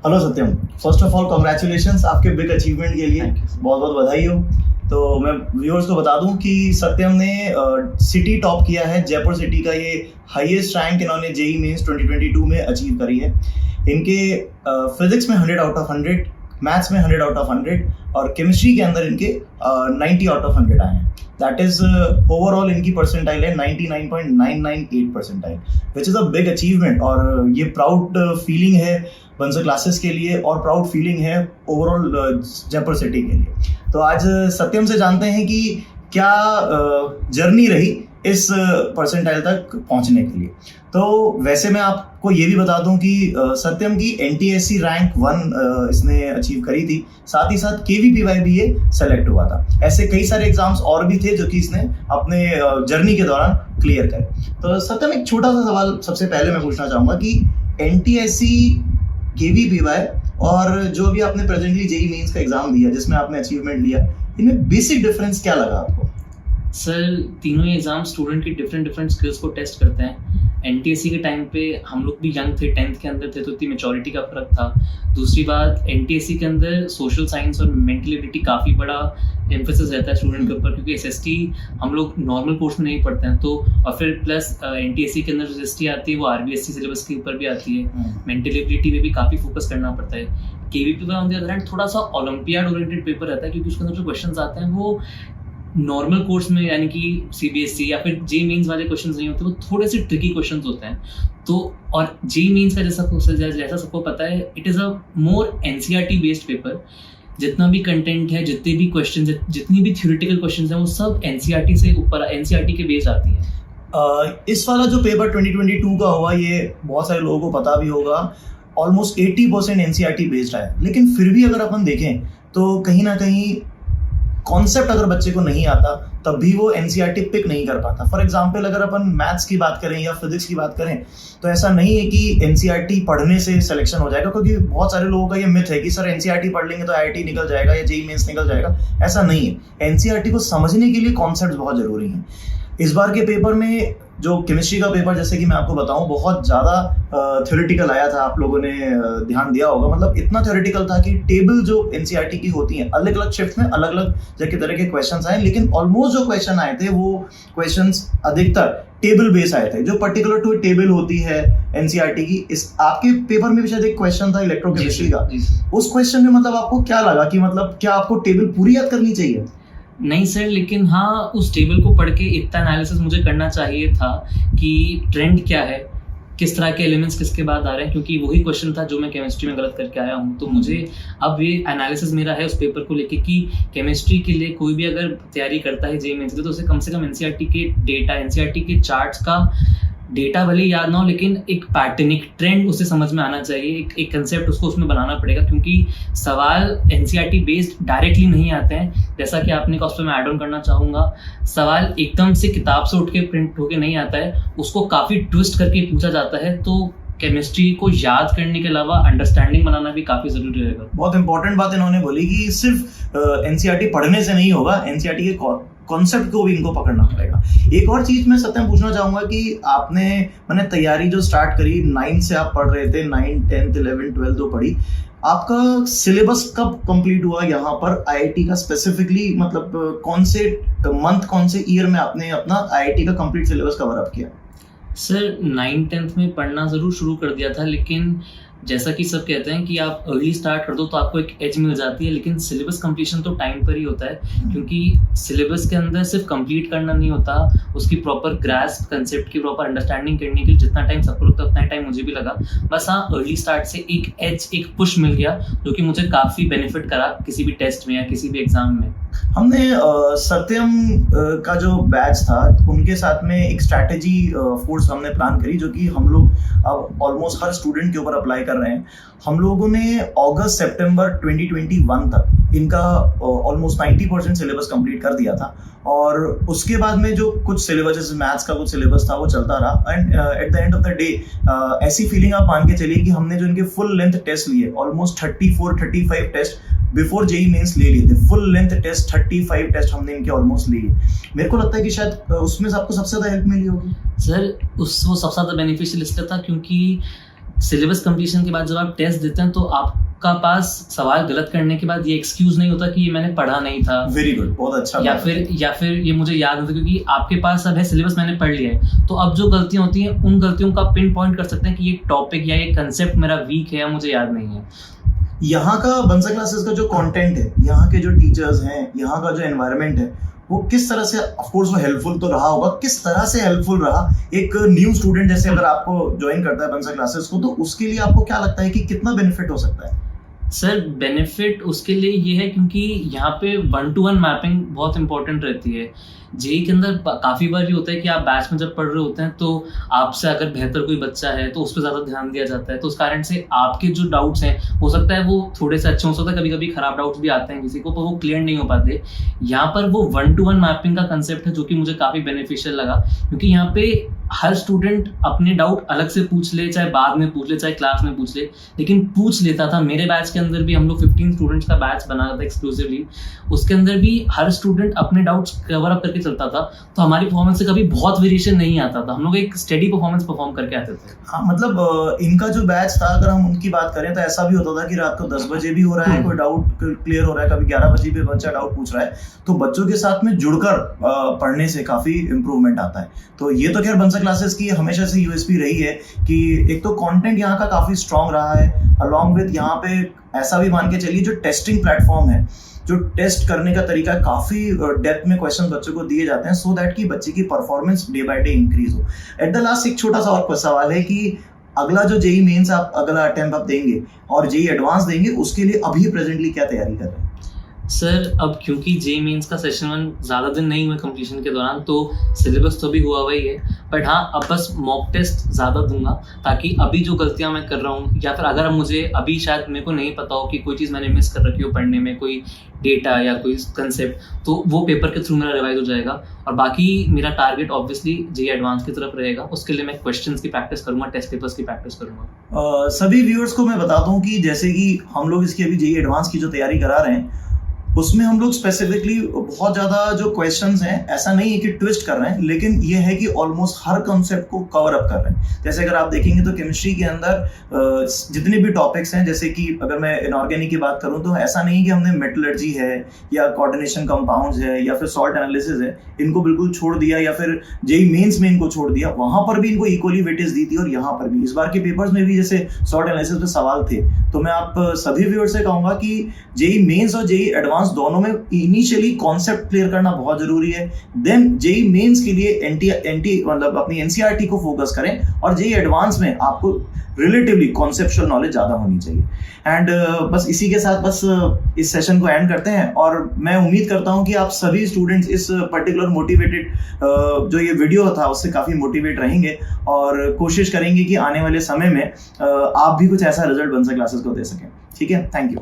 Hello Satyam, first of all congratulations आपके big achievement के लिए, बहुत बहुत बधाई हो। तो मैं व्यूअर्स को बता दूं कि सत्यम ने सिटी टॉप किया है, जयपुर सिटी का ये हाईएस्ट रैंक इन्होंने जेई मेंस 2022 में अचीव करी है। इनके फिजिक्स में 100 आउट ऑफ 100, मैथ्स में 100 आउट ऑफ 100 और केमिस्ट्री के अंदर इनके 90 आउट ऑफ 100 आए हैं। दैट इज ओवरऑल इनकी परसेंटाइल है 99.998 percentile, which is a big achievement. और ये प्राउड फीलिंग है बंसर क्लासेस के लिए और प्राउड फीलिंग है ओवरऑल जयपुर सिटी के लिए। तो आज सत्यम से जानते हैं कि क्या जर्नी रही इस परसेंटाइल तक पहुंचने के लिए। तो वैसे मैं आपको ये भी बता दूं कि सत्यम की NTSC रैंक 1 इसने अचीव करी थी, साथ ही साथ KVPY भी ये सेलेक्ट हुआ था। ऐसे कई सारे एग्जाम्स और भी थे जो कि इसने अपने जर्नी के दौरान क्लियर करे। तो सत्यम, एक छोटा सा सवाल सबसे पहले मैं पूछना चाहूँगा कि NTSC, KVPY और जो भी आपने प्रेजेंटली जेई मेंस का एग्जाम दिया जिसमें आपने अचीवमेंट लिया, इनमें बेसिक डिफरेंस क्या लगा आपको? सर, तीनों ही एग्जाम स्टूडेंट की डिफरेंट स्किल्स को टेस्ट करते हैं। NTSC के टाइम पे हम लोग भी यंग थे, 10th के अंदर थे, तो इतनी मेचोरिटी का फर्क था। दूसरी बात, NTSC के अंदर सोशल साइंस और मेंटल एबिलिटी काफ़ी बड़ा एम्फेसिस रहता है स्टूडेंट के ऊपर, क्योंकि SST हम लोग नॉर्मल कोर्स में नहीं पढ़ते हैं। तो और फिर प्लस NTSC के अंदर जो SST आती है वो RBSC सिलेबस के ऊपर भी आती है। मेंटल एबिलिटी में भी काफ़ी फोकस करना पड़ता है। KVPY on the other hand थोड़ा सा ओलंपियाड ओरिएंटेड पेपर रहता है, क्योंकि उसके अंदर जो क्वेश्चन आते हैं वो नॉर्मल कोर्स में यानी कि CBSE या फिर जेई मेंस वाले क्वेश्चंस नहीं होते, वो थोड़े से ट्रिकी क्वेश्चंस होते हैं। तो और जेई मेंस का जैसा सबको पता है, it is a more NCERT based paper. जितना भी कंटेंट है, जितने भी क्वेश्चंस, जितनी भी थ्योरेटिकल क्वेश्चंस हैं, वो सब NCERT से ऊपर NCERT के बेस आती है। इस वाला जो पेपर 2022 का हुआ, ये बहुत सारे लोगों को पता भी होगा, ऑलमोस्ट 80% NCERT बेस्ड है। लेकिन फिर भी अगर अपन देखें तो कहीं ना कहीं कॉन्सेप्ट अगर बच्चे को नहीं आता तब भी वो NCERT पिक नहीं कर पाता। फॉर एग्जाम्पल, अगर अपन मैथ्स की बात करें या फिजिक्स की बात करें तो ऐसा नहीं है कि NCERT पढ़ने से सिलेक्शन हो जाएगा, क्योंकि बहुत सारे लोगों का ये मिथ है कि सर NCERT पढ़ लेंगे तो IIT निकल जाएगा या जेई मेंस निकल जाएगा। ऐसा नहीं है। NCERT को समझने के लिए कॉन्सेप्ट बहुत जरूरी हैं। इस बार के पेपर में जो केमिस्ट्री का पेपर, जैसे कि मैं आपको बताऊं, बहुत ज़्यादा थ्योरेटिकल आया था। आप लोगों ने ध्यान दिया होगा, मतलब इतना थ्योरेटिकल था कि टेबल जो NCERT की होती हैं, अलग अलग शिफ्ट में अलग अलग तरह के क्वेश्चंस आए, लेकिन ऑलमोस्ट जो क्वेश्चन आए थे वो क्वेश्चंस अधिकतर टेबल बेस आए थे, जो पर्टिकुलर टू टेबल होती है NCERT की। इस आपके पेपर में भी शायद एक क्वेश्चन था इलेक्ट्रोकेमिस्ट्री का। उस क्वेश्चन में मतलब आपको क्या लगा कि मतलब क्या आपको टेबल पूरी याद करनी चाहिए? नहीं सर, लेकिन हाँ, उस टेबल को पढ़ के इतना एनालिसिस मुझे करना चाहिए था कि ट्रेंड क्या है, किस तरह के एलिमेंट्स किसके बाद आ रहे हैं, क्योंकि वही क्वेश्चन था जो मैं केमिस्ट्री में गलत करके आया हूँ। तो मुझे अब ये एनालिसिस मेरा है उस पेपर को लेके कि केमिस्ट्री के लिए कोई भी अगर तैयारी करता है जेई मेंस, तो उसे कम से कम NCERT के डेटा, NCERT के चार्ट्स का डेटा भले याद ना हो, लेकिन एक पैटर्न, एक ट्रेंड उसे समझ में आना चाहिए, एक कंसेप्ट उसको उसमें बनाना पड़ेगा, क्योंकि सवाल NCERT बेस्ड डायरेक्टली नहीं आते हैं। जैसा कि आपने कहा, उस पर मैं ऐड ऑन करना चाहूँगा, सवाल एकदम से किताब से उठ के प्रिंट होके नहीं आता है, उसको काफ़ी ट्विस्ट करके पूछा जाता है। तो केमिस्ट्री को याद करने के अलावा अंडरस्टैंडिंग बनाना भी काफ़ी ज़रूरी रहेगा। बहुत इंपॉर्टेंट बात इन्होंने बोली कि सिर्फ NCERT पढ़ने से नहीं होगा, NCERT के कॉन्सेप्ट को भी इनको पकड़ना पड़ेगा। एक और चीज मैं सत्यम पूछना चाहूंगा कि मैंने तैयारी जो स्टार्ट करी 9 से, आप पढ़ रहे थे 9, 10, 11, 12 तो पढ़ी, आपका सिलेबस कब कंप्लीट हुआ यहाँ पर IIT का स्पेसिफिकली? मतलब कौन से मंथ, कौन से ईयर में आपने अपना IIT का कंप्लीट सिलेबस कवर अप किया? सर, 9th-10th में पढ़ना ज़रूर शुरू कर दिया था, लेकिन जैसा कि सब कहते हैं कि आप अर्ली स्टार्ट कर दो तो आपको एक एज मिल जाती है, लेकिन सिलेबस कंप्लीशन तो टाइम पर ही होता है, क्योंकि सिलेबस के अंदर सिर्फ कंप्लीट करना नहीं होता, उसकी प्रॉपर ग्रास्प, कंसेप्ट की प्रॉपर अंडरस्टैंडिंग करने के लिए जितना टाइम सबको लगता है उतना टाइम मुझे भी लगा। बस हाँ, अर्ली स्टार्ट से एक एज, एक पुश मिल गया, जो कि मुझे काफ़ी बेनिफिट करा किसी भी टेस्ट में या किसी भी एग्जाम में। हमने सत्यम का जो बैच था उनके साथ में एक स्ट्रैटेजी फोर्स हमने प्लान करी, जो कि हम लोग अब ऑलमोस्ट हर स्टूडेंट के ऊपर अप्लाई कर रहे हैं। हम लोगों ने अगस्त सितंबर 2021 तक इनका ऑलमोस्ट 90% सिलेबस कंप्लीट कर दिया था, और उसके बाद में जो कुछ सिलेबस, जैसे मैथ्स का कुछ सिलेबस था, वो चलता रहा। And at the end of the day ऐसी फीलिंग आप मान के चलिए कि हमने जो इनके फुल लेंथ टेस्ट लिए, almost 34-35 test before JEE mains ले लिए थे। फुल लेंथ टेस्ट 35 टेस्ट हमने इनके ऑलमोस्ट लिए। मेरे को लगता है कि शायद उसमें आपको सबसे ज्यादा हेल्प मिली होगी। सर, वो सबसे ज़्यादा बेनिफिशियल इसलिए था क्योंकि सिलेबस कंप्लीशन के बाद जब आप टेस्ट देते हैं तो आपका पास सवाल गलत करने के बाद ये एक्सक्यूज नहीं होता कि ये मैंने पढ़ा नहीं था, वेरी गुड, बहुत अच्छा। या फिर ये मुझे याद नहीं था, क्योंकि आपके पास अब है सिलेबस मैंने पढ़ लिया है, तो अब जो गलतियां होती हैं उन गलतियों का पिन पॉइंट कर सकते हैं कि ये टॉपिक या ये कंसेप्ट मेरा वीक है या मुझे याद नहीं है। यहाँ का बंसल क्लासेस का जो कंटेंट है, यहाँ के जो टीचर्स हैं, यहाँ का जो एनवायरनमेंट है, वो किस तरह से, ऑफ कोर्स वो हेल्पफुल तो रहा होगा, किस तरह से हेल्पफुल रहा एक न्यू स्टूडेंट जैसे अगर आपको ज्वाइन करता है बंसल क्लासेस को, तो उसके लिए आपको क्या लगता है कि कितना बेनिफिट हो सकता है? सर बेनिफिट उसके लिए ये है क्योंकि यहाँ पे 1-to-1 मैपिंग बहुत इंपॉर्टेंट रहती है। जेई के अंदर काफ़ी बार ये होता है कि आप बैच में जब पढ़ रहे होते हैं तो आपसे अगर बेहतर कोई बच्चा है तो उस पर ज़्यादा ध्यान दिया जाता है, तो उस कारण से आपके जो डाउट्स हैं हो सकता है वो थोड़े से अच्छे हो सकता है, कभी कभी खराब डाउट्स भी आते हैं किसी को, पर वो क्लियर नहीं हो पाते। यहाँ पर वो 1-to-1 मैपिंग का कंसेप्ट है जो कि मुझे काफ़ी बेनिफिशियल लगा, क्योंकि यहाँ पे हर स्टूडेंट अपने डाउट अलग से पूछ ले, चाहे बाद में पूछ ले चाहे क्लास में पूछ ले, लेकिन पूछ लेता था। मेरे बैच के अंदर भी हम लोग 15 स्टूडेंट्स का बैच बना था एक्सक्लूसिवली, उसके अंदर भी हर स्टूडेंट अपने डाउट्स कवर अप करके चलता था, तो हमारी परफॉर्मेंस से कभी बहुत वेरिएशन नहीं आता था, हम लोग एक स्टेडी परफॉर्मेंस परफॉर्म करके आते थे। हाँ, मतलब इनका जो बैच था, अगर हम उनकी बात करें तो ऐसा भी होता था कि रात को 10 बजे भी हो रहा है कोई डाउट क्लियर हो रहा है, कभी 11 बजे भी बच्चा डाउट पूछ रहा है, तो बच्चों के साथ में जुड़कर पढ़ने से काफी इंप्रूवमेंट आता है। तो ये तो खैर बंसल क्लासेस की हमेशा से यूएसपी रही है कि एक तो कंटेंट यहाँ का काफी स्ट्रांग रहा है, अलॉन्ग विद यहाँ पे ऐसा भी मान के चलिए जो टेस्टिंग प्लेटफॉर्म है, जो टेस्ट करने का तरीका काफी डेप्थ में क्वेश्चन बच्चों को दिए जाते हैं, सो दैट कि बच्चे की performance day by day increase हो। एट द लास्ट एक छोटा सा और सवाल है कि अगला जो जेई मेंस आप अगला अटेम्प्ट आप देंगे और जेई एडवांस देंगे, उसके लिए अभी प्रेजेंटली क्या तैयारी कर रहे हैं? सर अब क्योंकि जेई मेंस का सेशन 1 ज़्यादा दिन नहीं हुए कंप्लीशन के दौरान, तो सिलेबस तो भी हुआ वही है, बट हाँ अब बस मॉक टेस्ट ज़्यादा दूंगा, ताकि अभी जो गलतियाँ मैं कर रहा हूँ या फिर अगर मुझे अभी शायद मेरे को नहीं पता हो कि कोई चीज़ मैंने मिस कर रखी हो पढ़ने में, कोई डेटा या कोई कंसेप्ट, तो वो पेपर के थ्रू मेरा रिवाइज हो जाएगा। और बाकी मेरा टारगेट ऑब्वियसली जेई एडवांस की तरफ रहेगा, उसके लिए मैं क्वेश्चंस की प्रैक्टिस करूँगा, टेस्ट पेपर्स की प्रैक्टिस करूँगा। सभी व्यूअर्स को मैं बताता हूँ कि जैसे कि हम लोग इसकी अभी जेई एडवांस की जो तैयारी करा रहे हैं, उसमें हम लोग स्पेसिफिकली बहुत ज़्यादा जो क्वेश्चंस हैं, ऐसा नहीं है कि ट्विस्ट कर रहे हैं, लेकिन ये है कि ऑलमोस्ट हर कॉन्सेप्ट को कवर अप कर रहे हैं। जैसे अगर आप देखेंगे तो केमिस्ट्री के अंदर जितने भी टॉपिक्स हैं, जैसे कि अगर मैं इनऑर्गेनिक की बात करूं तो ऐसा नहीं कि हमने मेटलर्जी है या कोऑर्डिनेशन कंपाउंड्स है या फिर सॉल्ट एनालिसिस है, इनको बिल्कुल छोड़ दिया या फिर जेई मेंस में इनको छोड़ दिया, वहां पर भी इनको इक्वली वेटेज दी थी। और यहाँ पर भी इस बार के पेपर्स में भी जैसे सॉल्ट एनालिसिस पे सवाल थे, तो मैं आप सभी व्यूअर्स से कहूँगा कि जेई मेंस और जेई एडवांस दोनों में इनिशियली कॉन्सेप्ट क्लियर करना बहुत जरूरी है। देन जेई मेंस के लिए एनटी मतलब अपनी एनसीईआरटी को फोकस करें, और जेई एडवांस में आपको रिलेटिवली कॉन्सेप्चुअल नॉलेज ज्यादा होनी चाहिए। एंड बस इसी के साथ बस इस सेशन को एंड करते हैं, और मैं उम्मीद करता हूं कि आप सभी स्टूडेंट्स इस पर्टिकुलर मोटिवेटेड जो ये वीडियो था उससे काफी मोटिवेट रहेंगे और कोशिश करेंगे कि आने वाले समय में आप भी कुछ ऐसा रिजल्ट बंसल क्लासेस को दे सकें। ठीक है, थैंक यू।